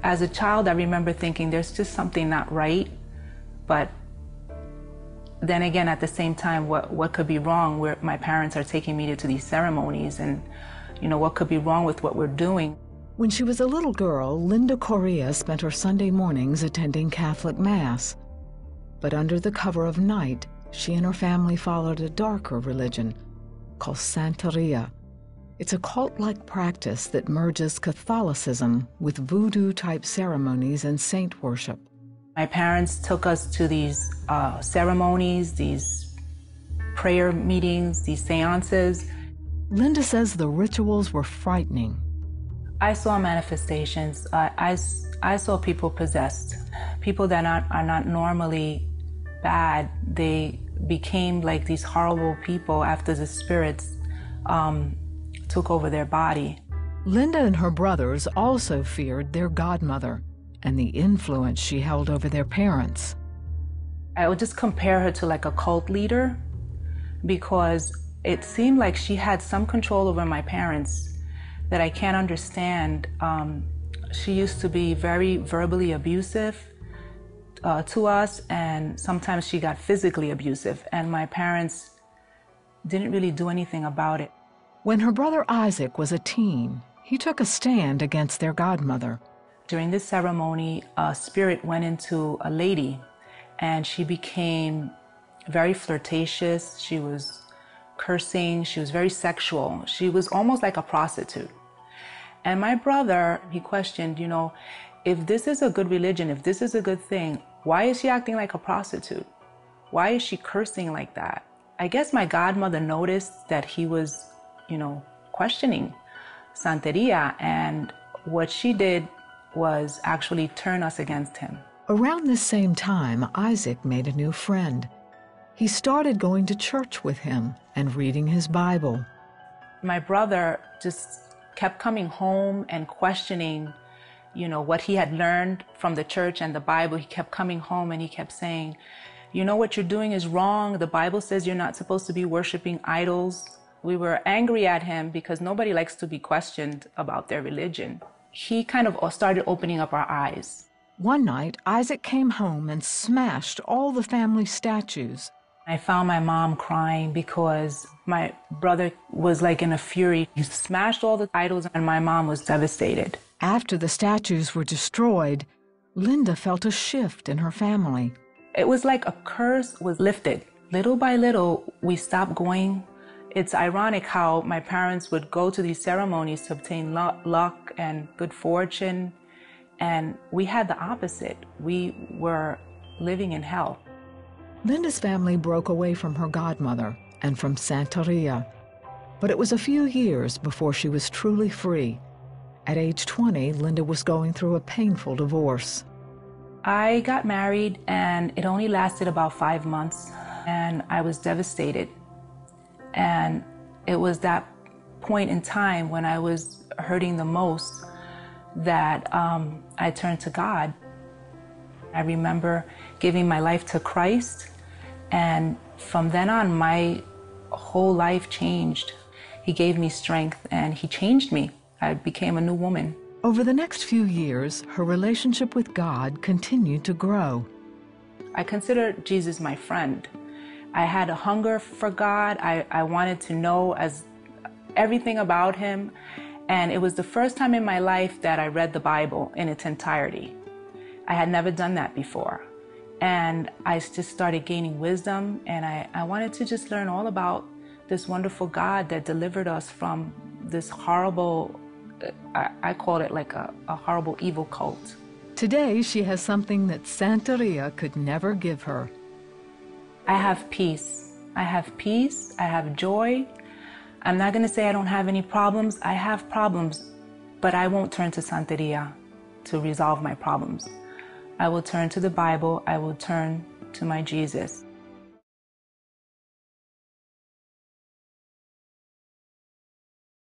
As a child, I remember thinking there's just something not right, but then again, at the same time, what could be wrong where my parents are taking me to these ceremonies, and what could be wrong with what we're doing? When she was a little girl, Linda Correa spent her Sunday mornings attending Catholic Mass. But under the cover of night, she and her family followed a darker religion called Santeria. It's a cult-like practice that merges Catholicism with voodoo-type ceremonies and saint worship. My parents took us to these ceremonies, these prayer meetings, these seances. Linda says the rituals were frightening. I saw manifestations. I saw people possessed, people that are not normally bad. They became like these horrible people after the spirits took over their body. Linda and her brothers also feared their godmother and the influence she held over their parents. I would just compare her to like a cult leader, because it seemed like she had some control over my parents that I can't understand. She used to be very verbally abusive to us, and sometimes she got physically abusive, and my parents didn't really do anything about it. When her brother Isaac was a teen, he took a stand against their godmother. During this ceremony, a spirit went into a lady, and she became very flirtatious. She was cursing. She was very sexual. She was almost like a prostitute. And my brother, he questioned, if this is a good religion, if this is a good thing, why is she acting like a prostitute? Why is she cursing like that? I guess my godmother noticed that he was, questioning Santeria, and what she did was actually turn us against him. Around this same time, Isaac made a new friend. He started going to church with him and reading his Bible. My brother just kept coming home and questioning, what he had learned from the church and the Bible. He kept coming home and he kept saying, what you're doing is wrong. The Bible says you're not supposed to be worshiping idols. We were angry at him because nobody likes to be questioned about their religion. He kind of started opening up our eyes. One night, Isaac came home and smashed all the family statues. I found my mom crying because my brother was like in a fury. He smashed all the idols and my mom was devastated. After the statues were destroyed, Linda felt a shift in her family. It was like a curse was lifted. Little by little, we stopped going. It's ironic how my parents would go to these ceremonies to obtain luck and good fortune, and we had the opposite. We were living in hell. Linda's family broke away from her godmother and from Santeria, but it was a few years before she was truly free. At age 20, Linda was going through a painful divorce. I got married and it only lasted about 5 months, and I was devastated. And it was that point in time when I was hurting the most that I turned to God. I remember giving my life to Christ, and from then on, my whole life changed. He gave me strength and he changed me. I became a new woman. Over the next few years, her relationship with God continued to grow. I consider Jesus my friend. I had a hunger for God. I wanted to know everything about him. And it was the first time in my life that I read the Bible in its entirety. I had never done that before. And I just started gaining wisdom, and I wanted to just learn all about this wonderful God that delivered us from this horrible, I call it like a horrible evil cult. Today, she has something that Santeria could never give her. I have peace. I have peace. I have joy. I'm not going to say I don't have any problems. I have problems, but I won't turn to Santeria to resolve my problems. I will turn to the Bible. I will turn to my Jesus.